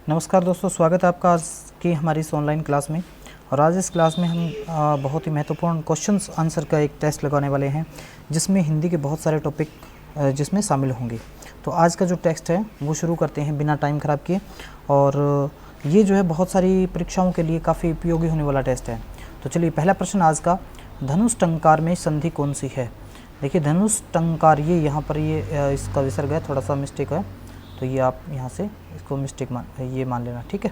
नमस्कार दोस्तों, स्वागत है आपका आज की हमारी इस ऑनलाइन क्लास में। और आज इस क्लास में हम बहुत ही महत्वपूर्ण क्वेश्चंस आंसर का एक टेस्ट लगाने वाले हैं, जिसमें हिंदी के बहुत सारे टॉपिक जिसमें शामिल होंगे। तो आज का जो टेस्ट है वो शुरू करते हैं बिना टाइम ख़राब किए। और ये जो है बहुत सारी परीक्षाओं के लिए काफ़ी उपयोगी होने वाला टेस्ट है। तो चलिए, पहला प्रश्न आज का, धनुष टंकार में संधि कौन सी है। देखिए, धनुष टंकार, ये यहाँ पर ये इसका विसर्ग है, थोड़ा सा मिस्टेक है, तो ये आप यहाँ से इसको मिस्टेक मान लेना, ठीक है।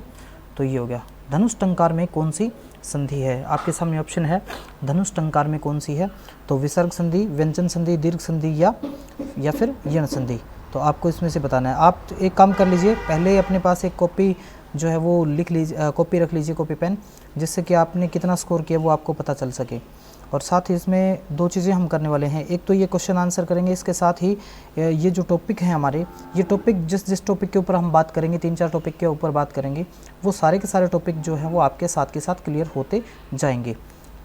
तो ये हो गया, धनुष टंकार में कौन सी संधि है। आपके सामने ऑप्शन है, धनुष टंकार में कौन सी है। तो विसर्ग संधि, व्यंजन संधि, दीर्घ संधि या फिर यण संधि। तो आपको इसमें से बताना है। आप एक काम कर लीजिए, पहले अपने पास एक कॉपी जो है वो लिख लीजिए, कॉपी रख लीजिए, कॉपी पेन, जिससे कि आपने कितना स्कोर किया वो आपको पता चल सके। और साथ ही इसमें दो चीज़ें हम करने वाले हैं। एक तो ये क्वेश्चन आंसर करेंगे, इसके साथ ही ये जो टॉपिक हैं हमारे, ये टॉपिक जिस टॉपिक के ऊपर हम बात करेंगे, 3-4 टॉपिक के ऊपर बात करेंगे, वो सारे के सारे टॉपिक जो हैं वो आपके साथ के साथ क्लियर होते जाएंगे।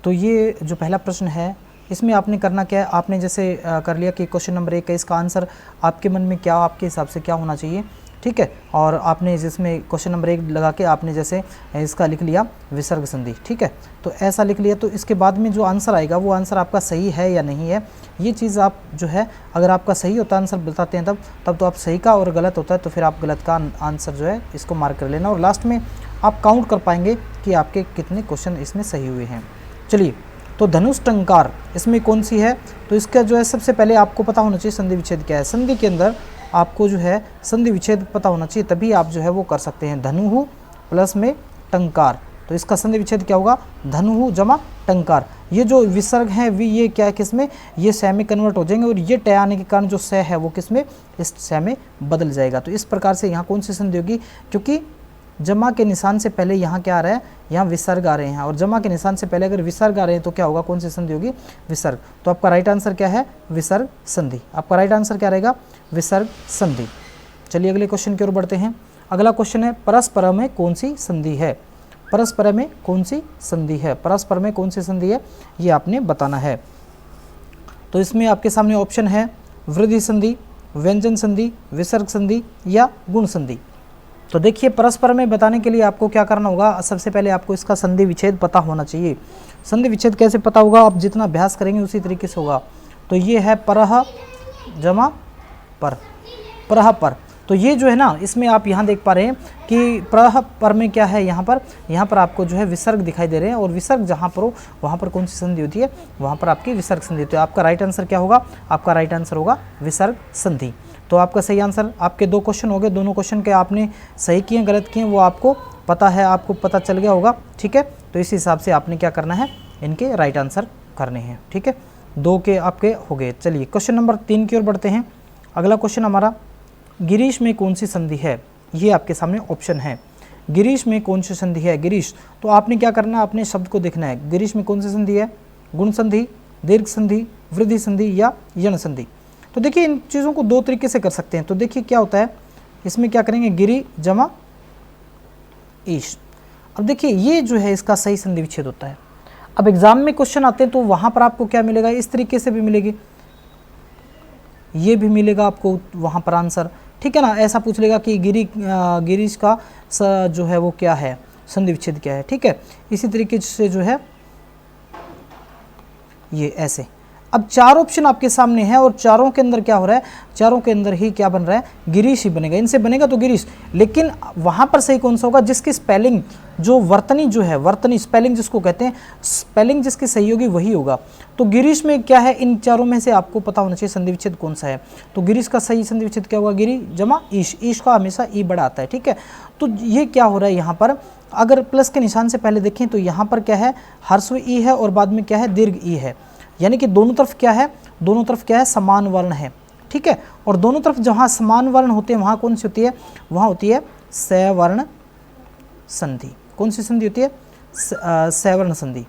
तो ये जो पहला प्रश्न है, इसमें आपने करना क्या है, आपने जैसे कर लिया कि क्वेश्चन नंबर 1 है, इसका आंसर आपके मन में क्या, आपके हिसाब से क्या होना चाहिए, ठीक है। और आपने जिसमें क्वेश्चन नंबर 1 लगा के आपने जैसे इसका लिख लिया विसर्ग संधि, ठीक है। तो ऐसा लिख लिया, तो इसके बाद में जो आंसर आएगा वो आंसर आपका सही है या नहीं है, ये चीज़ आप जो है, अगर आपका सही होता है आंसर बताते हैं तब तो आप सही का, और गलत होता है तो फिर आप गलत का आंसर जो है इसको मार्क कर लेना। और लास्ट में आप काउंट कर पाएंगे कि आपके कितने क्वेश्चन इसमें सही हुए हैं। चलिए, तो धनुष टंकार इसमें कौन सी है। तो इसका जो है सबसे पहले आपको पता होना चाहिए संधि विच्छेद क्या है। संधि के अंदर आपको जो है संधि विच्छेद पता होना चाहिए, तभी आप जो है वो कर सकते हैं। धनुहु प्लस में टंकार, तो इसका संधि विच्छेद क्या होगा, धनुहु जमा टंकार। ये जो विसर्ग है ये क्या है, किसमें, ये स में कन्वर्ट हो जाएंगे, और ये ट आने के कारण जो स है वो किसमें, इस स में बदल जाएगा। तो इस प्रकार से यहाँ कौन सी संधि होगी, क्योंकि जमा के निशान से पहले यहाँ क्या आ रहा है, यहाँ विसर्ग आ रहे हैं, और जमा के निशान से पहले अगर विसर्ग आ रहे हैं तो क्या होगा, कौन सी संधि होगी, विसर्ग। तो आपका राइट आंसर क्या है, विसर्ग संधि। आपका राइट आंसर क्या रहेगा, विसर्ग संधि। चलिए अगले क्वेश्चन की ओर बढ़ते हैं। अगला क्वेश्चन है, परस्पर में कौन सी संधि है। परस्पर में कौन सी संधि है, परस्पर में कौन सी संधि है, ये आपने बताना है। तो इसमें आपके सामने ऑप्शन है, वृद्धि संधि, व्यंजन संधि, विसर्ग संधि या गुण संधि। तो देखिए, परस्पर में बताने के लिए आपको क्या करना होगा, सबसे पहले आपको इसका संधि विच्छेद पता होना चाहिए। संधि विच्छेद कैसे पता होगा, आप जितना अभ्यास करेंगे उसी तरीके से होगा। तो ये है परह जमा पर, परह पर। तो ये जो है ना, इसमें आप यहाँ देख पा रहे हैं कि परह पर में क्या है, यहाँ पर आपको जो है विसर्ग दिखाई दे रहे हैं, और विसर्ग जहाँ पर हो वहाँ पर कौन सी संधि होती है, वहाँ पर आपकी विसर्ग संधि होती है। आपका राइट आंसर क्या होगा, आपका राइट आंसर होगा विसर्ग संधि। तो आपका सही आंसर, आपके 2 क्वेश्चन हो गए, दोनों क्वेश्चन के आपने सही किए गलत किए वो आपको पता है, आपको पता चल गया होगा, ठीक है। तो इस हिसाब से आपने क्या करना है, इनके राइट आंसर करने हैं, ठीक है। 2 के आपके हो गए। चलिए क्वेश्चन नंबर 3 की ओर बढ़ते हैं। अगला क्वेश्चन हमारा, गिरीश में कौन सी संधि है। ये आपके सामने ऑप्शन है, गिरीश में कौन सी संधि है। गिरीश, तो आपने क्या करना है, अपने शब्द को देखना है, गिरीश में कौन सी संधि है, गुण संधि, दीर्घ संधि, वृद्धि संधि या यण संधि। तो देखिए, इन चीज़ों को 2 तरीके से कर सकते हैं। तो देखिए क्या होता है, इसमें क्या करेंगे, गिरी जमा ईश। अब देखिए, ये जो है इसका सही संधि विच्छेद होता है। अब एग्जाम में क्वेश्चन आते हैं तो वहां पर आपको क्या मिलेगा, इस तरीके से भी मिलेगी, ये भी मिलेगा आपको वहां पर आंसर, ठीक है ना। ऐसा पूछ लेगा कि गिरीश का जो है वो क्या है, संधि विच्छेद क्या है, ठीक है। इसी तरीके से जो है ये ऐसे। अब 4 ऑप्शन आपके सामने है, और चारों के अंदर क्या हो रहा है, चारों के अंदर ही क्या बन रहा है, गिरीश ही बनेगा, इनसे बनेगा तो गिरीश। लेकिन वहां पर सही कौन सा होगा, जिसकी स्पेलिंग जो वर्तनी जो है, वर्तनी स्पेलिंग जिसको कहते हैं, स्पेलिंग जिसकी सही होगी वही होगा। तो गिरीश में क्या है, इन चारों में से आपको पता होना चाहिए संधि विच्छेद कौन सा है। तो गिरीश का सही संधि विच्छेद क्या होगा, गिरी जमा ईश। ईश का हमेशा ई बड़ा आता है, ठीक है। तो ये क्या हो रहा है, यहाँ पर अगर प्लस के निशान से पहले देखें तो यहाँ पर क्या है, ह्रस्व ई है, और बाद में क्या है, दीर्घ ई है। यानी कि दोनों तरफ क्या है, दोनों तरफ क्या है, समान वर्ण है, ठीक है। और दोनों तरफ जहाँ समान वर्ण होते हैं वहाँ कौन सी होती है, वहाँ होती है सवर्ण संधि। कौन सी संधि होती है, सवर्ण संधि।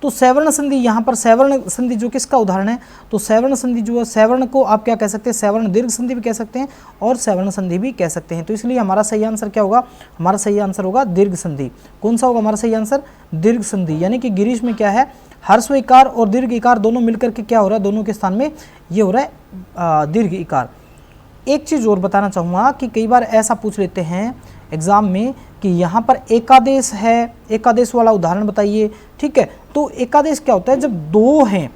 तो सवर्ण संधि, यहाँ पर सवर्ण संधि जो किसका उदाहरण है, तो सवर्ण संधि जो है, सवर्ण को आप क्या कह सकते हैं, सवर्ण दीर्घ संधि भी कह सकते हैं और सवर्ण संधि भी कह सकते हैं। तो इसलिए हमारा सही आंसर क्या होगा, हमारा सही आंसर होगा दीर्घ संधि। कौन सा होगा हमारा सही आंसर, दीर्घ संधि। यानी कि गिरीश में क्या है, ह्रस्व इकार और दीर्घ इकार दोनों मिलकर के क्या हो रहा है, दोनों के स्थान में ये हो रहा है दीर्घ इकार। एक चीज़ और बताना चाहूँगा कि कई बार ऐसा पूछ लेते हैं एग्ज़ाम में कि यहाँ पर एकादेश है, एकादेश वाला उदाहरण बताइए, ठीक है। तो एकादेश क्या होता है, जब दो हैं,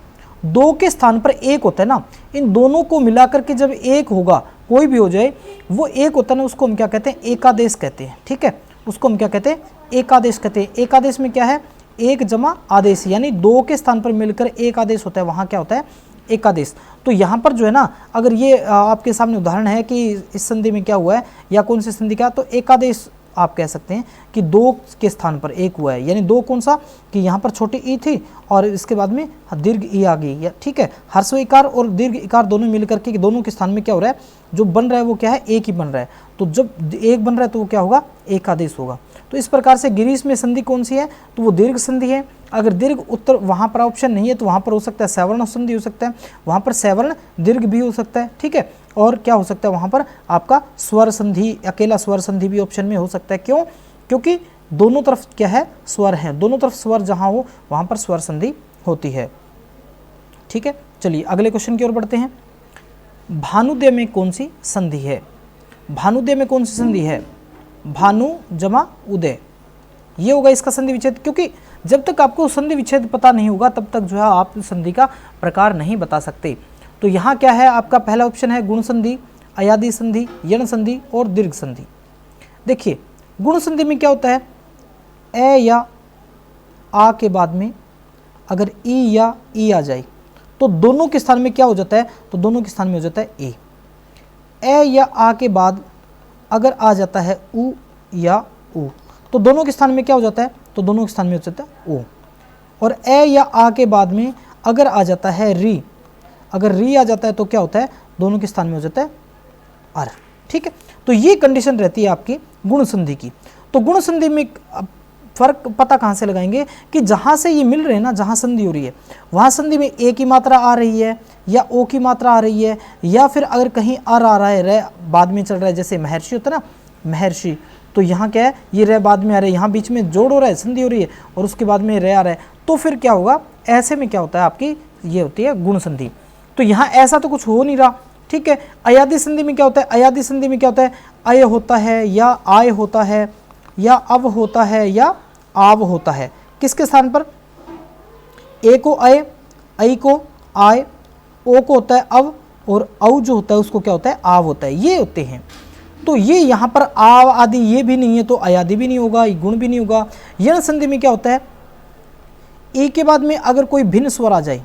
दो के स्थान पर एक होता है ना, इन दोनों को मिलाकर के जब एक होगा, कोई भी हो जाए वो एक होता है ना, उसको हम क्या कहते हैं, एकादेश कहते हैं, ठीक है। उसको हम क्या कहते हैं, एकादेश कहते हैं। एकादेश में क्या है, एक जमा आदेश, यानी दो के स्थान पर मिलकर एक आदेश होता है, वहाँ क्या होता है, एकादेश। तो यहाँ पर जो है ना, अगर ये आपके सामने उदाहरण है कि इस संधि में क्या हुआ है या कौन सी संधि का, तो एकादेश आप कह सकते हैं कि दो के स्थान पर एक हुआ है, यानी दो कौन सा, कि यहाँ पर छोटी ई थी और इसके बाद में दीर्घ ई आ गई, ठीक है। ह्रस्व इकार और दीर्घ इकार दोनों मिलकर के दोनों के स्थान में क्या हो रहा है, जो बन रहा है वो क्या है, एक ही बन रहा है। तो जब एक बन रहा है तो वो क्या होगा, एकादेश होगा। तो इस प्रकार से गिरीश में संधि कौन सी है, तो वो दीर्घ संधि है। अगर दीर्घ उत्तर वहाँ पर ऑप्शन नहीं है तो वहाँ पर हो सकता है सवर्ण संधि हो सकता है, वहाँ पर सवर्ण दीर्घ भी हो सकता है, ठीक है। और क्या हो सकता है वहाँ पर आपका स्वर संधि, अकेला स्वर संधि भी ऑप्शन में हो सकता है। क्यों, क्योंकि दोनों तरफ क्या है, स्वर है, दोनों तरफ स्वर जहाँ हो वहाँ पर स्वर संधि होती है, ठीक है। चलिए अगले क्वेश्चन की ओर बढ़ते हैं। भानुदय में कौन सी संधि है, भानुदय में कौन सी संधि है, भानु जमा उदय, ये होगा इसका संधि विच्छेद। क्योंकि जब तक आपको संधि विच्छेद पता नहीं होगा तब तक जो है आप संधि का प्रकार नहीं बता सकते। तो यहाँ क्या है, आपका पहला ऑप्शन है गुण संधि, अयादि संधि, यण संधि और दीर्घ संधि। देखिए गुण संधि में क्या होता है, ए या आ के बाद में अगर ई या ई आ जाए तो दोनों के स्थान में क्या हो जाता है, तो दोनों के स्थान में हो जाता है ए या आ के बाद अगर आ जाता है उ या उ तो दोनों के स्थान में क्या हो जाता है, तो दोनों के स्थान में हो जाता है ओ। और ए या आ के बाद में अगर आ जाता है री, अगर री आ जाता है तो क्या होता है, दोनों के स्थान में हो जाता है अर, ठीक है। तो ये कंडीशन रहती है आपकी गुण संधि की। तो गुण संधि में फर्क पता कहाँ से लगाएंगे कि जहाँ से ये मिल रहे हैं ना, जहाँ संधि हो रही है वहाँ संधि में ए की मात्रा आ रही है या ओ की मात्रा आ रही है, या फिर अगर कहीं अर आ रहा है, रे बाद में चल रहा है, जैसे महर्षि होता है ना, महर्षि, तो यहाँ क्या है, ये रे बाद में आ रहा है, यहाँ बीच में जोड़ हो रहा है, संधि हो रही है और उसके बाद में रे आ रहा है, तो फिर क्या होगा, ऐसे में क्या होता है आपकी, ये होती है गुण संधि। तो यहाँ ऐसा तो कुछ हो नहीं रहा, ठीक है। अयादि संधि में क्या होता है, अयादि संधि में क्या होता है, अय होता है या आय होता है या अव होता है या आव होता है। किसके स्थान पर, ए को अय, ऐ को आय, ओ को होता है अव और औ जो होता है उसको क्या होता है, आव होता है, ये होते हैं। तो ये यहाँ पर आव आदि ये भी नहीं है तो अयादि भी नहीं होगा, गुण भी नहीं होगा। यण संधि में क्या होता है, ए के बाद में अगर कोई भिन्न स्वर आ जाए,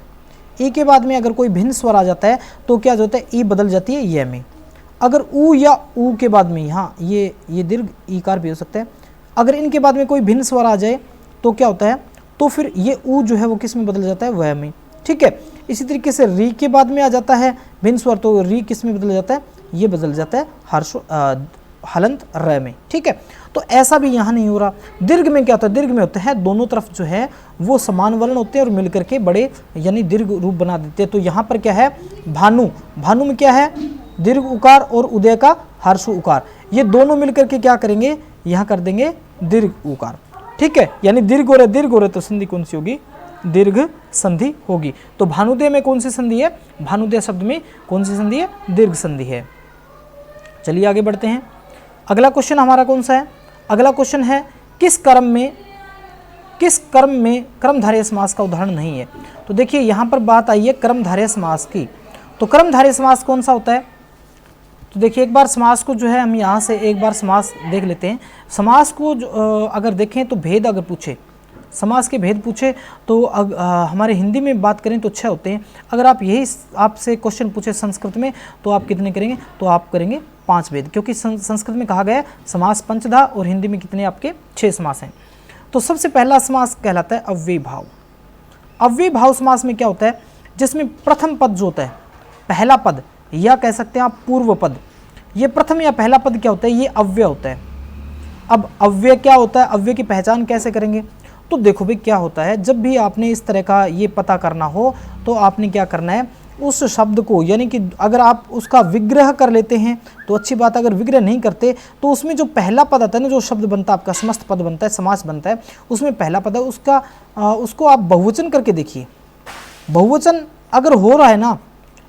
ए के बाद में अगर कोई भिन्न स्वर आ जाता है तो क्या होता है, ई बदल जाती है ये में। अगर ऊ या ऊ के बाद में यहाँ ये दीर्घ ईकार भी हो सकता है, अगर इनके बाद में कोई भिन्न स्वर आ जाए तो क्या होता है, तो फिर ये ऊ जो है वो किस में बदल जाता है, वह में, ठीक है। इसी तरीके से री के बाद में आ जाता है भिन्न स्वर तो री किस में बदल जाता है, ये बदल जाता है हर्ष हलंत र में, ठीक है। तो ऐसा भी यहाँ नहीं हो रहा। दीर्घ में क्या होता है, दीर्घ में होता है दोनों तरफ जो है वो समान वर्ण होते हैं और मिलकर के बड़े यानी दीर्घ रूप बना देते हैं। तो यहाँ पर क्या है, भानु, भानु में क्या है, दीर्घ उकार और उदय का हर्ष उकार, ये दोनों मिलकर के क्या करेंगे, यहाँ कर देंगे दीर्घ उकार, ठीक है। यानी दीर्घ हो रहे तो संधि कौन सी होगी, दीर्घ संधि होगी। तो भानुदय में कौन सी संधि है, भानुदय शब्द में कौन सी संधि है, दीर्घ संधि है। चलिए आगे बढ़ते हैं। अगला क्वेश्चन हमारा कौन सा है, अगला क्वेश्चन है किस कर्म में कर्मधारय समास का उदाहरण नहीं है। तो देखिए यहाँ पर बात आई है कर्मधारय समास की। तो कर्मधारय समास कौन सा होता है, तो देखिए एक बार समास को जो है हम यहाँ से एक बार समास देख लेते हैं। समास को अगर देखें तो भेद अगर पूछे, समास के भेद पूछे तो हमारे हिंदी में बात करें तो 6 होते हैं। अगर आप यही आपसे क्वेश्चन पूछे संस्कृत में तो आप कितने करेंगे, तो आप करेंगे 5 भेद, क्योंकि संस्कृत में कहा गया है समास पंचधा और हिंदी में कितने आपके 6 समास हैं। तो सबसे पहला समास कहलाता है अव्ययी भाव। अव्ययी भाव समास में क्या होता है, जिसमें प्रथम पद जो होता है, पहला पद या कह सकते हैं आप पूर्व पद, ये प्रथम या पहला पद क्या होता है, ये अव्यय होता है। अब अव्यय क्या होता है, अव्यय की पहचान कैसे करेंगे, तो देखो भाई क्या होता है, जब भी आपने इस तरह का ये पता करना हो तो आपने क्या करना है, उस शब्द को यानी कि अगर आप उसका विग्रह कर लेते हैं तो अच्छी बात, अगर विग्रह नहीं करते तो उसमें जो पहला पद आता है ना, जो शब्द बनता है आपका समस्त पद बनता है, समास बनता है, उसमें पहला पद है उसको आप बहुवचन करके देखिए। बहुवचन अगर हो रहा है ना,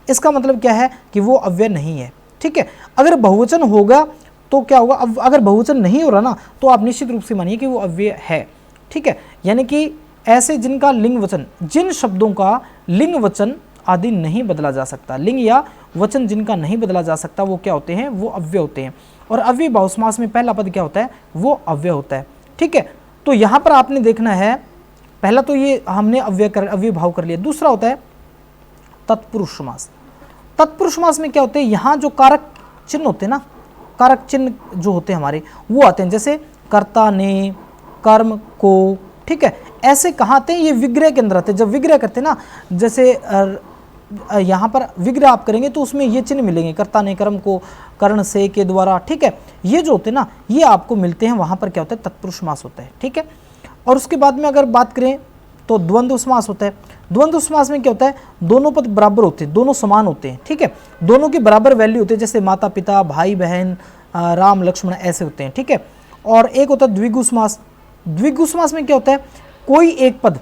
इसका मतलब क्या है कि वो अव्यय नहीं है। ठीक है। अगर बहुवचन होगा तो क्या होगा, अब अगर बहुवचन नहीं हो रहा ना तो आप निश्चित रूप से मानिए कि वो अव्यय है, ठीक है। यानी कि ऐसे जिनका लिंग वचन, जिन शब्दों का लिंग वचन आदि नहीं बदला जा सकता, लिंग या वचन जिनका नहीं बदला जा सकता, वो क्या होते हैं, वो अव्यय होते हैं। और अव्यय बहु समास में पहला पद क्या होता है, वो अव्यय होता है, ठीक है। तो यहाँ पर आपने देखना है, पहला तो ये हमने अव्यय भाव कर लिया। दूसरा होता है तत्पुरुष समास। तत्पुरुष समास में क्या होते हैं, यहाँ जो कारक चिन्ह होते हैं ना, कारक चिन्ह जो होते हैं हमारे, वो आते हैं, जैसे कर्ता ने, कर्म को, ठीक है। ऐसे कहाँ आते हैं, ये विग्रह के अंदर आते हैं। जब विग्रह करते हैं ना, जैसे यहाँ पर विग्रह आप करेंगे तो उसमें ये चिन्ह मिलेंगे, कर्ता ने, कर्म को, कर्ण से, के द्वारा, ठीक है। ये जो होते हैं ना, ये आपको मिलते हैं, वहाँ पर क्या होता है, तत्पुरुष समास होता है, ठीक है। और उसके बाद में अगर बात करें तो द्वंद्व समास होता है। द्वंद्व समास में क्या होता है, दोनों पद बराबर होते हैं, दोनों समान होते हैं, ठीक है, दोनों की बराबर वैल्यू होती है, जैसे माता पिता, भाई बहन, राम लक्ष्मण, ऐसे होते हैं, ठीक है। और एक होता है द्विगु समास। द्विगु समास में क्या होता है, कोई एक पद,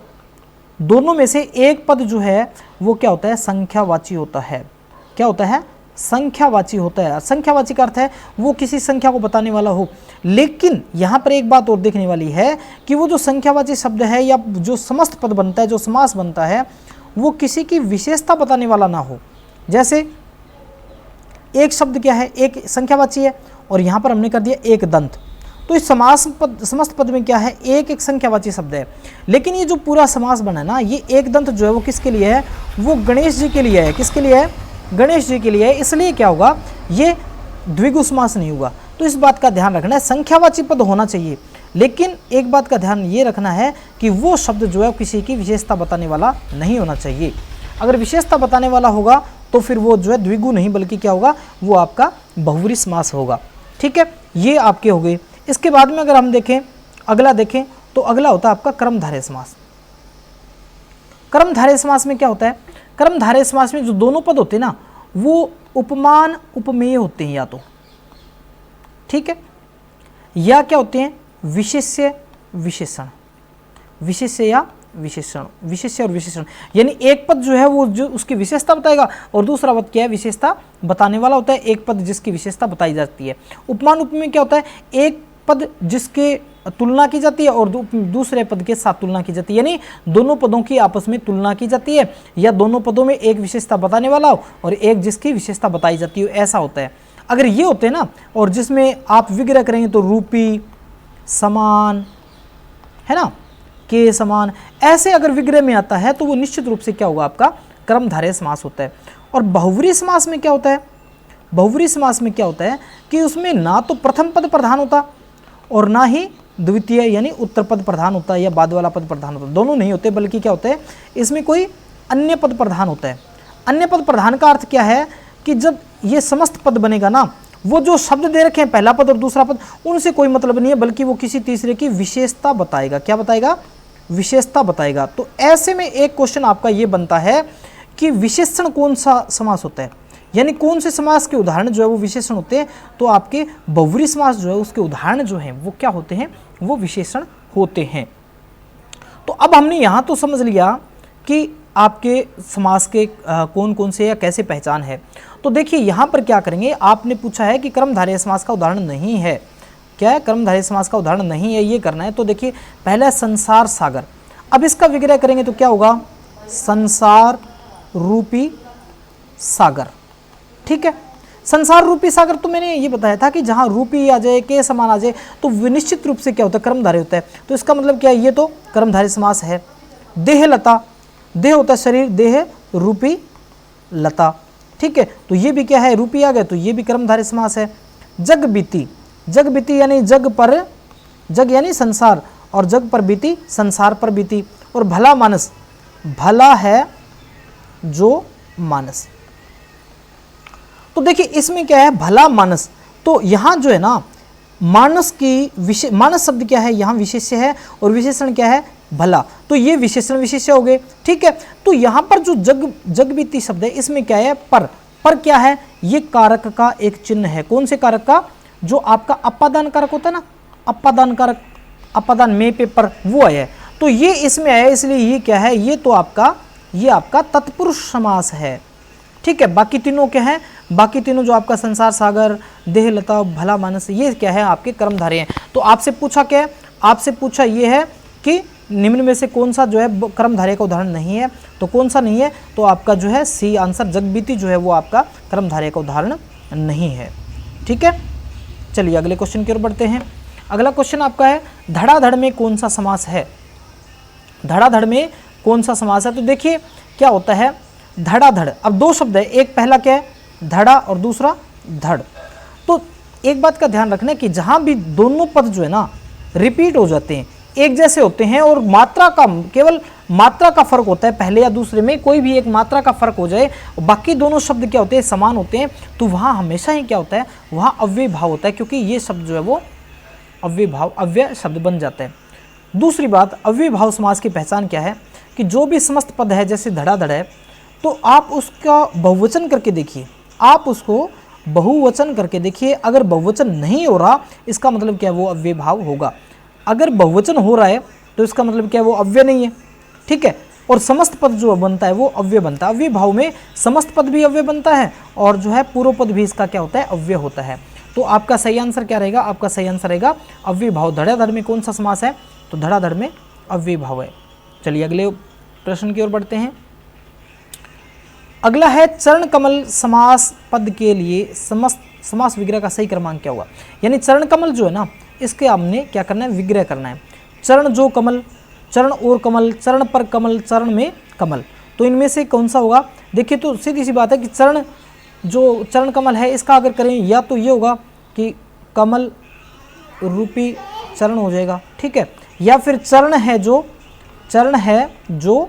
दोनों में से एक पद जो है वो क्या होता है, संख्यावाची होता है। क्या होता है, संख्यावाची होता है। संख्यावाची का अर्थ है वो किसी संख्या को बताने वाला हो। लेकिन यहाँ पर एक बात और देखने वाली है कि वो जो संख्यावाची शब्द है या जो समस्त पद बनता है, जो समास बनता है, वो किसी की विशेषता बताने वाला ना हो। जैसे एक शब्द क्या है, एक संख्यावाची है, और यहाँ पर हमने कर दिया एक दंत, तो इस समस्त पद में क्या है, एक एक संख्यावाची शब्द है। लेकिन ये जो पूरा समास बना है ना, ये एक दंत जो है वो किसके लिए है, वो गणेश जी के लिए है। किसके लिए है, गणेश जी के लिए है। इसलिए क्या होगा, ये द्विगु समास नहीं होगा। तो इस बात का ध्यान रखना है, संख्यावाची पद होना चाहिए, लेकिन एक बात का ध्यान ये रखना है कि वो शब्द जो है किसी की विशेषता बताने वाला नहीं होना चाहिए। अगर विशेषता बताने वाला होगा तो फिर वो जो है द्विगु नहीं बल्कि क्या होगा, वो आपका बहुव्रीहि समास होगा, ठीक है। ये आपके हो गए। इसके बाद में अगर हम देखें, अगला देखें तो अगला होता है आपका कर्मधारय समास। कर्मधारय समास में क्या होता है, कर्मधारय समास में जो दोनों पद होते हैं ना, वो उपमान उपमेय होते हैं, या तो, ठीक है, या क्या होते हैं, विशेष्य विशेषण, विशेष्य या विशेषण, विशेष्य और विशेषण। यानी एक पद जो है वो जो उसकी विशेषता बताएगा, और दूसरा पद क्या है, विशेषता बताने वाला होता है। एक पद जिसकी विशेषता बताई जाती है। उपमान उपमेय क्या होता है, एक पद जिसके तुलना की जाती है और दूसरे पद के साथ तुलना की जाती है, यानी दोनों पदों की आपस में तुलना की जाती है, या दोनों पदों में एक विशेषता बताने वाला हो और एक जिसकी विशेषता बताई जाती हो, ऐसा होता है। अगर ये होते हैं ना, और जिसमें आप विग्रह करेंगे तो रूपी, समान, है ना, के समान, ऐसे अगर विग्रह में आता है तो वो निश्चित रूप से क्या होगा, आपका कर्मधारय समास होता है। और बहुव्रीहि समास में क्या होता है, बहुव्रीहि समास में क्या होता है कि उसमें ना तो प्रथम पद प्रधान होता और ना ही द्वितीय यानी उत्तर पद प्रधान होता है या बाद वाला पद प्रधान होता है, दोनों नहीं होते, बल्कि क्या होता है, इसमें कोई अन्य पद प्रधान होता है। अन्य पद प्रधान का अर्थ क्या है कि जब ये समस्त पद बनेगा ना, वो जो शब्द दे रखे हैं पहला पद और दूसरा पद, उनसे कोई मतलब नहीं है, बल्कि वो किसी तीसरे की विशेषता बताएगा। क्या बताएगा, विशेषता बताएगा। तो ऐसे में एक क्वेश्चन आपका ये बनता है कि विशेषण कौन सा समास होता है, यानी कौन से समास के उदाहरण जो है वो विशेषण होते हैं। तो आपके बहुव्रीहि समास जो है उसके उदाहरण जो हैं वो क्या होते हैं, वो विशेषण होते हैं। तो अब हमने यहाँ तो समझ लिया कि आपके समास के कौन कौन से या कैसे पहचान है। तो देखिए यहाँ पर क्या करेंगे, आपने पूछा है कि कर्मधारय समास का उदाहरण नहीं है, क्या है, कर्मधारय समास का उदाहरण नहीं है, ये करना है। तो देखिए पहला संसार सागर, अब इसका विग्रह करेंगे तो क्या होगा, संसार रूपी सागर, ठीक है। संसार रूपी सागर तो मैंने ये बताया था कि जहाँ रूपी आ जाए, के समान आ जाए, तो निश्चित रूप से क्या होता है, कर्मधारय होता है। तो इसका मतलब क्या है, ये तो कर्मधारय समास है। देह लता, देह होता है शरीर, देह रूपी लता, ठीक है, तो ये भी क्या है, रूपी आ गए, तो ये भी कर्मधारय समास है। जग बीती, जग बीती यानी जग पर, जग यानी संसार, और जग पर बीती, संसार पर बीती। और भला मानस, भला है जो मानस, तो देखिए इसमें क्या है, भला मानस, तो यहाँ जो है ना, मानस की मानस शब्द क्या है, यहाँ विशेष्य है, और विशेषण क्या है, भला, तो ये विशेषण विशेष्य हो गए, ठीक है। तो यहाँ पर जो जग बीती शब्द है, इसमें क्या है, पर क्या है, ये कारक का एक चिन्ह है। कौन से कारक का, जो आपका अपादान कारक होता है ना, अपादान कारक, अपादान में पे पर, वो है, तो ये इसमें है, इसलिए ये क्या है, ये तो आपका, ये आपका तत्पुरुष समास है, ठीक है। बाकी तीनों क्या है, बाकी तीनों जो आपका संसार सागर, देह लता, भला मानस, ये क्या है आपके कर्मधारय हैं। तो आपसे पूछा क्या है, आपसे पूछा ये है कि निम्न में से कौन सा जो है कर्मधारय का उदाहरण नहीं है, तो कौन सा नहीं है, तो आपका जो है सी आंसर, जगबीती जो है वो आपका कर्मधारय का उदाहरण नहीं है। ठीक है, चलिए अगले क्वेश्चन की ओर बढ़ते हैं। अगला क्वेश्चन आपका है धड़ाधड़ में कौन सा समास है, धड़ाधड़ में कौन सा समास है। तो देखिए क्या होता है धड़ाधड़, अब दो शब्द है, एक पहला क्या है धड़ा और दूसरा धड़। तो एक बात का ध्यान रखना कि जहां भी दोनों पद जो है ना रिपीट हो जाते हैं, एक जैसे होते हैं और मात्रा का, केवल मात्रा का फर्क होता है, पहले या दूसरे में कोई भी एक मात्रा का फर्क हो जाए, बाकी दोनों शब्द क्या होते हैं समान होते हैं, तो वहाँ हमेशा ही क्या होता है, वहाँ अव्यय भाव होता है, क्योंकि ये शब्द जो है वो अव्यय भाव, अव्यय शब्द बन जाता है। दूसरी बात, अव्यय भाव समास की पहचान क्या है कि जो भी समस्त पद है, जैसे धड़ाधड़ है, तो आप उसका बहुवचन करके देखिए, आप उसको बहुवचन करके देखिए, अगर बहुवचन नहीं हो रहा इसका मतलब क्या है, वो अव्यय भाव होगा। अगर बहुवचन हो रहा है तो इसका मतलब क्या है, वो अव्यय नहीं है। ठीक है, और समस्त पद जो बनता है वो अव्यय बनता है। अव्यय भाव में समस्त पद भी अव्यय बनता है और जो है पूर्व पद भी इसका क्या होता है, अव्यय होता है। तो आपका सही आंसर क्या रहेगा, आपका सही आंसर रहेगा अव्यय भाव। धड़ाधड़ में कौन सा समास है, तो धड़ाधड़ में अव्यय भाव है। चलिए अगले प्रश्न की ओर बढ़ते हैं। अगला है चरण कमल समास पद के लिए समास विग्रह का सही क्रमांक क्या होगा। यानी चरण कमल जो है ना, इसके हमने क्या करना है, विग्रह करना है। चरण जो कमल, चरण और कमल, चरण पर कमल, चरण में कमल, तो इनमें से कौन सा होगा। देखिए तो सीधी सी बात है कि चरण जो चरण कमल है, इसका अगर करें या तो ये होगा कि कमल रूपी चरण हो जाएगा, ठीक है, या फिर चरण है जो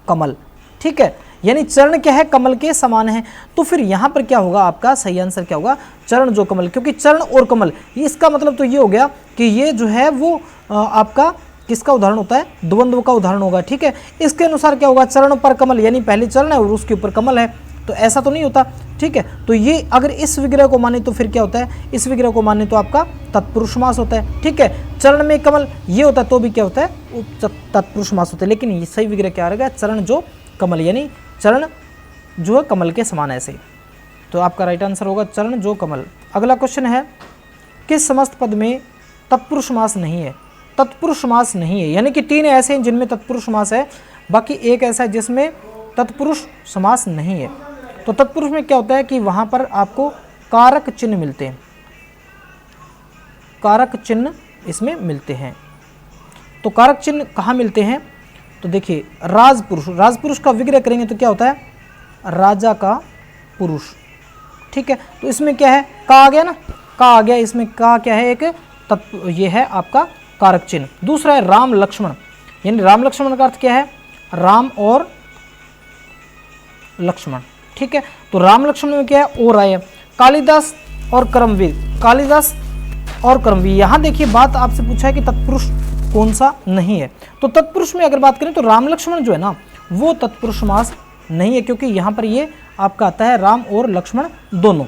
कमल, ठीक है, यानी चरण क्या है, कमल के समान है। तो फिर यहाँ पर क्या होगा, आपका सही आंसर क्या होगा, चरण जो कमल, क्योंकि चरण और कमल, इसका मतलब तो ये हो गया कि ये जो है वो आपका किसका उदाहरण होता है, द्वंद्व का उदाहरण होगा। ठीक है, इसके अनुसार क्या होगा, चरण पर कमल, यानी पहले चरण है और उसके ऊपर कमल है, तो ऐसा तो नहीं होता। ठीक है, तो ये अगर इस विग्रह को माने तो फिर क्या होता है, इस विग्रह को माने तो आपका तत्पुरुष समास होता है। ठीक है, चरण में कमल ये होता है तो भी क्या होता है, तत्पुरुष समास होता है। लेकिन ये सही विग्रह क्या रहेगा, चरण जो कमल, यानी चरण जो है कमल के समान ऐसे, तो आपका राइट आंसर होगा चरण जो कमल। अगला क्वेश्चन है किस समस्त पद में तत्पुरुष समास नहीं है। तत्पुरुष समास नहीं है, यानी कि तीन ऐसे हैं जिनमें तत्पुरुष समास है, बाकी एक ऐसा है जिसमें तत्पुरुष समास नहीं है। तो तत्पुरुष में क्या होता है कि वहां पर आपको कारक चिन्ह मिलते हैं, कारक चिन्ह इसमें मिलते हैं। तो कारक चिन्ह कहाँ मिलते हैं, तो देखिए राजपुरुष, राजपुरुष का विग्रह करेंगे तो क्या होता है, राजा का पुरुष। ठीक है, तो इसमें क्या है, का आ गया ना, का आ गया, इसमें का क्या है, एक तत्व, ये है आपका कारक चिन्ह। दूसरा है राम लक्ष्मण, यानी राम लक्ष्मण का अर्थ क्या है, राम और लक्ष्मण। ठीक है, तो राम लक्ष्मण में क्या है, और आया। कालिदास और कर्मवीर, कालिदास और कर्मवीर, यहां देखिए बात आपसे पूछा है कि तत्पुरुष कौन सा नहीं है। तो तत्पुरुष में अगर बात करें तो राम लक्ष्मण जो है ना वो तत्पुरुष समास नहीं है, क्योंकि यहां पर ये आपका आता है राम और लक्ष्मण दोनों।